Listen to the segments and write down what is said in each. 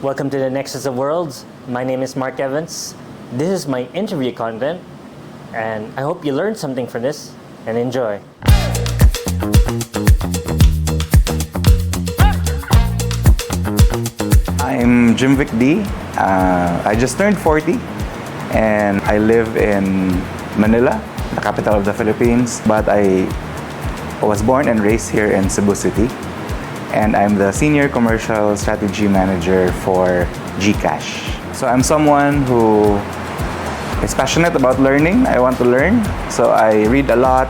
Welcome to the Nexus of Worlds. My name is Mark Evans. This is my interview content, and I hope you learned something from this and enjoy. I'm Jim Vic D. I just turned 40 and I live in Manila, the capital of the Philippines, but I was born and raised here in Cebu City, and I'm the Senior Commercial Strategy Manager for GCash. So I'm someone who is passionate about learning. I want to learn, so I read a lot.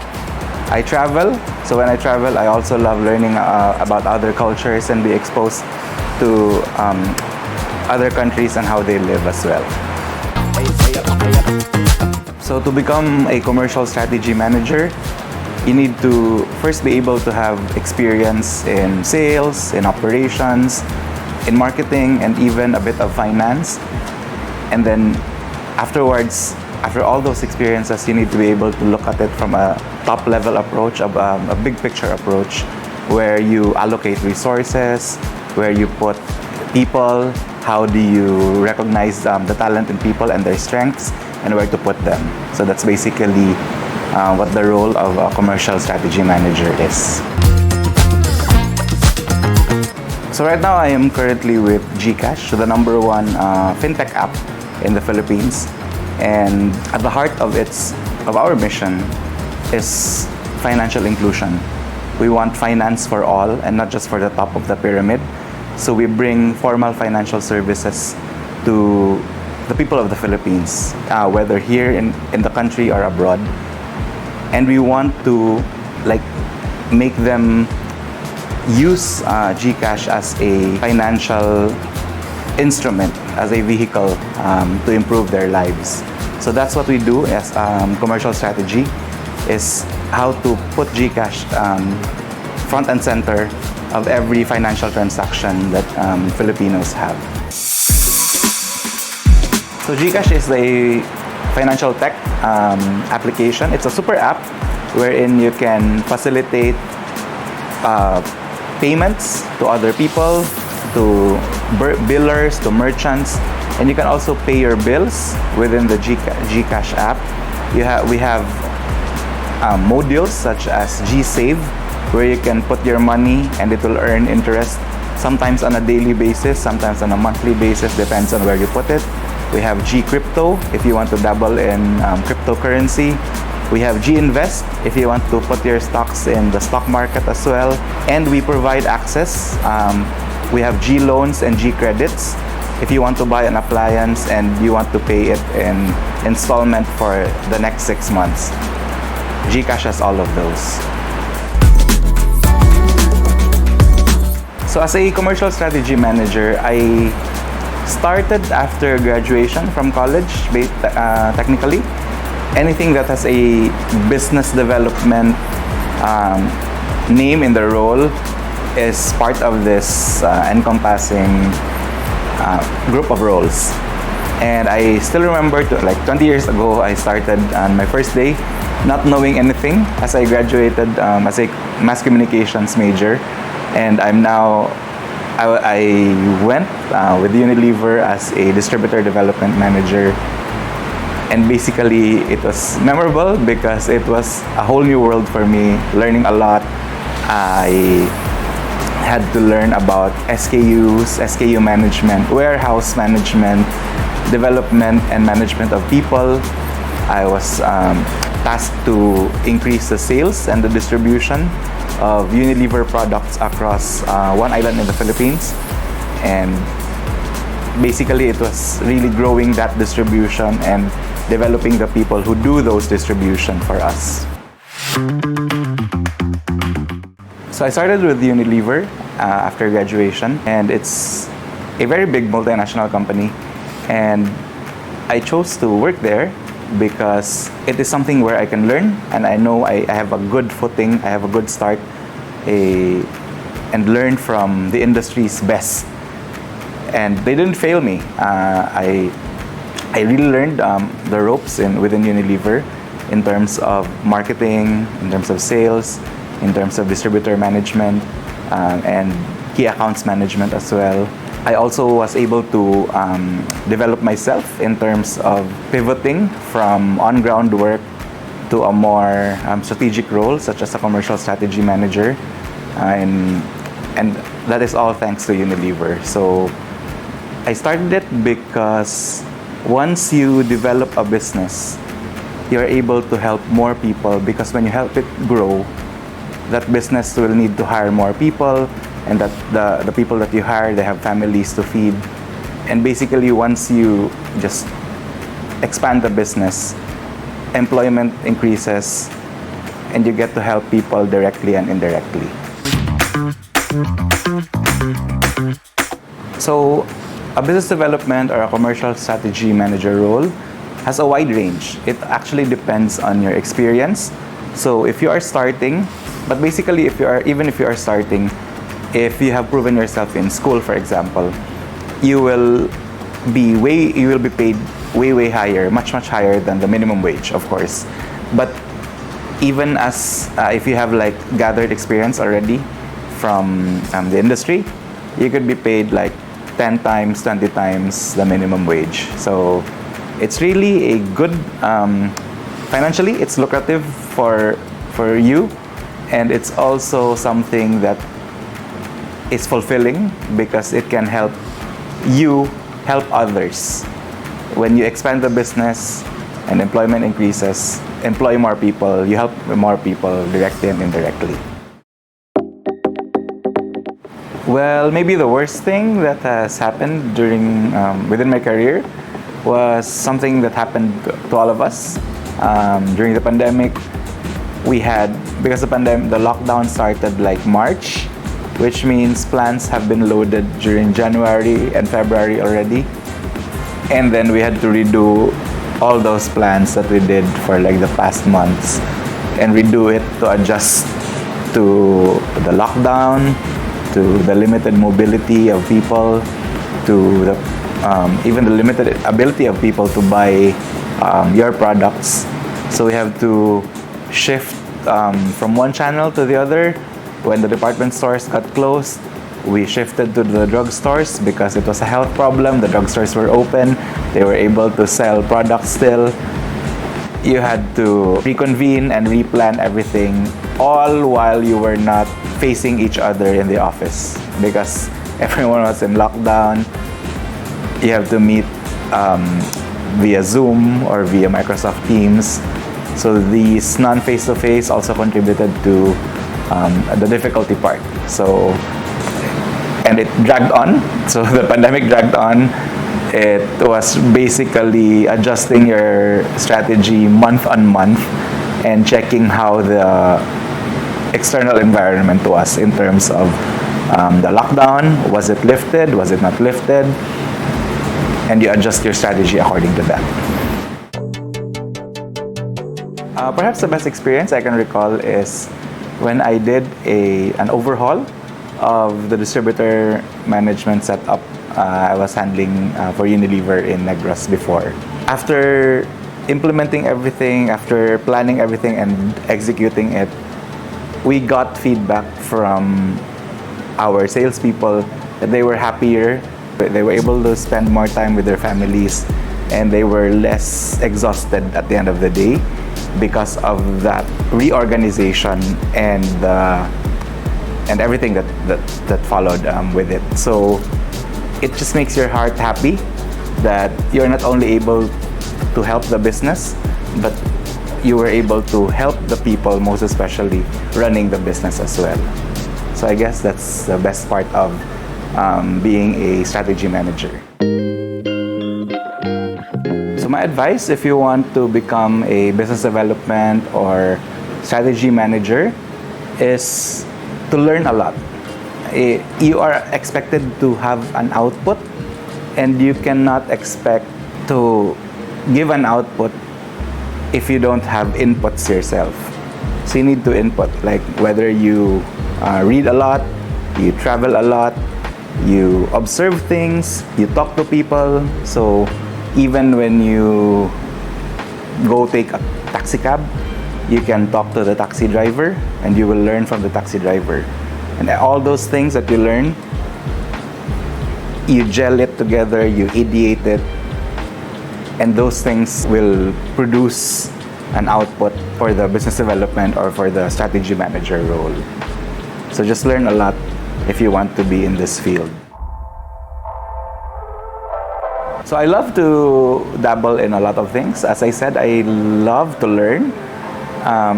I travel, so when I travel, I also love learning about other cultures and be exposed to other countries and how they live as well. So to become a commercial strategy manager, you need to first be able to have experience in sales, in operations, in marketing, and even a bit of finance. And then afterwards, after all those experiences, you need to be able to look at it from a top-level approach, a big picture approach, where you allocate resources, where you put people, how do you recognize the talent in people and their strengths, and where to put them. So that's basically what the role of a commercial strategy manager is. So right now I am currently with GCash, the number one fintech app in the Philippines. And at the heart of our mission is financial inclusion. We want finance for all and not just for the top of the pyramid. So we bring formal financial services to the people of the Philippines, whether here in the country or abroad. And we want to make them use GCash as a financial instrument, as a vehicle to improve their lives. So that's what we do as commercial strategy, is how to put GCash front and center of every financial transaction that Filipinos have. So GCash is a financial tech application. It's a super app wherein you can facilitate payments to other people, to billers, to merchants, and you can also pay your bills within the GCash app. We have modules such as GSave, where you can put your money and it will earn interest, sometimes on a daily basis, sometimes on a monthly basis, depends on where you put it. We have GCrypto if you want to dabble in cryptocurrency. We have GInvest if you want to put your stocks in the stock market as well. And we provide access. We have GLoans and GCredits if you want to buy an appliance and you want to pay it in installment for the next 6 months. GCash has all of those. So as a commercial strategy manager, I started after graduation from college, technically. Anything that has a business development name in the role is part of this encompassing group of roles. And I still remember 20 years ago, I started on my first day not knowing anything as I graduated as a mass communications major. And I went with Unilever as a distributor development manager. And basically, it was memorable because it was a whole new world for me, learning a lot. I had to learn about SKUs, SKU management, warehouse management, development and management of people. I was tasked to increase the sales and the distribution of Unilever products across one island in the Philippines. And basically, it was really growing that distribution and developing the people who do those distribution for us. So I started with Unilever after graduation, and it's a very big multinational company. And I chose to work there because it is something where I can learn, and I know I have a good footing, I have a good start, and learn from the industry's best. And they didn't fail me. I really learned the ropes within Unilever in terms of marketing, in terms of sales, in terms of distributor management, and key accounts management as well. I also was able to develop myself in terms of pivoting from on-ground work to a more strategic role, such as a commercial strategy manager, and that is all thanks to Unilever. So I started it because once you develop a business, you're able to help more people, because when you help it grow, that business will need to hire more people, and that the people that you hire, they have families to feed. And basically, once you just expand the business, employment increases, and you get to help people directly and indirectly. So a business development or a commercial strategy manager role has a wide range. It actually depends on your experience. So if you are starting, but basically even if you are starting, if you have proven yourself in school, for example, you will be paid way higher, much higher than the minimum wage, of course. But even as if you have like gathered experience already from the industry, you could be paid like 10 times, 20 times the minimum wage. So it's really a good, financially it's lucrative for you, and it's also something that is fulfilling because it can help you help others. When you expand the business and employment increases, employ more people, you help more people directly and indirectly. Well, maybe the worst thing that has happened within my career was something that happened to all of us during the pandemic. Because the lockdown started like March, which means plans have been loaded during January and February already. And then we had to redo all those plans that we did for like the past months and redo it to adjust to the lockdown, to the limited mobility of people, to even the limited ability of people to buy your products. So we have to shift from one channel to the other. When the department stores got closed, we shifted to the drugstores because it was a health problem. The drugstores were open. They were able to sell products still. You had to reconvene and replan everything, all while you were not facing each other in the office because everyone was in lockdown. You have to meet via Zoom or via Microsoft Teams. So these non-face-to-face also contributed to the difficulty part. And it dragged on. So the pandemic dragged on. It was basically adjusting your strategy month on month and checking how the external environment was in terms of the lockdown. Was it lifted? Was it not lifted? And you adjust your strategy according to that. Perhaps the best experience I can recall is when I did an overhaul of the distributor management setup I was handling for Unilever in Negros before. After implementing everything, after planning everything and executing it, we got feedback from our salespeople that they were happier, they were able to spend more time with their families, and they were less exhausted at the end of the day because of that reorganization and everything that followed with it. So it just makes your heart happy that you're not only able to help the business, but you were able to help the people, most especially running the business as well. So I guess that's the best part of being a strategy manager. So my advice, if you want to become a business development or strategy manager, is to learn a lot. You are expected to have an output, and you cannot expect to give an output if you don't have inputs yourself. So you need to input, like whether you read a lot, you travel a lot, you observe things, you talk to people. So even when you go take a taxi cab, you can talk to the taxi driver and you will learn from the taxi driver. And all those things that you learn You gel it together, you ideate it, and those things will produce an output for the business development or for the strategy manager role. So just learn a lot if you want to be in this field. So I love to dabble in a lot of things. As I said, I love to learn.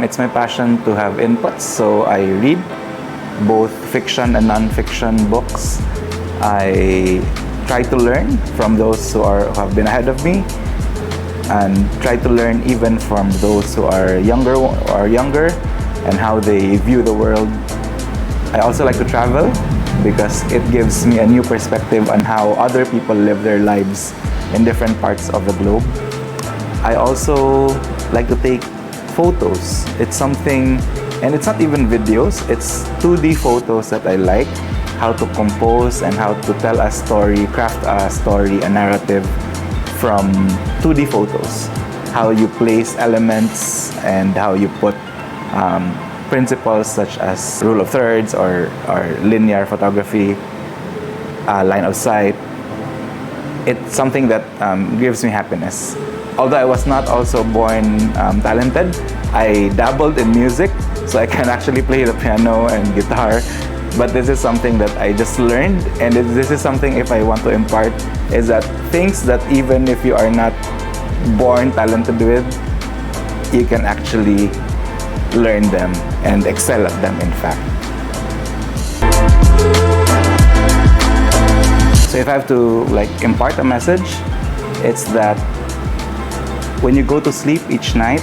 It's my passion to have inputs, so I read both fiction and non-fiction books. I try to learn from those who have been ahead of me, and try to learn even from those who are younger and how they view the world. I also like to travel because it gives me a new perspective on how other people live their lives in different parts of the globe. I also like to take photos. It's something, and it's not even videos, it's 2D photos that I like. How to compose and how to tell a story, craft a story, a narrative from 2D photos. How you place elements and how you put principles such as rule of thirds or linear photography, line of sight. It's something that gives me happiness. Although I was not also born talented, I dabbled in music, so I can actually play the piano and guitar. But this is something that I just learned, and this is something, if I want to impart, is that things that even if you are not born talented with, you can actually learn them and excel at them, in fact. So if I have to impart a message, it's that when you go to sleep each night,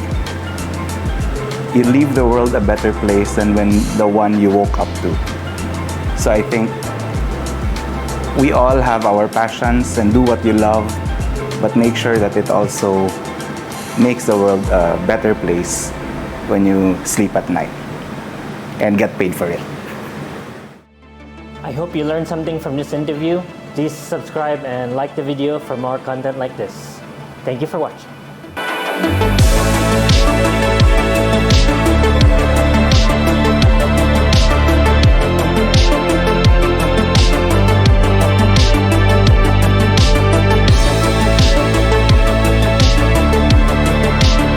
you leave the world a better place than when the one you woke up to. So I think we all have our passions and do what you love, but make sure that it also makes the world a better place when you sleep at night and get paid for it. I hope you learned something from this interview. Please subscribe and like the video for more content like this. Thank you for watching.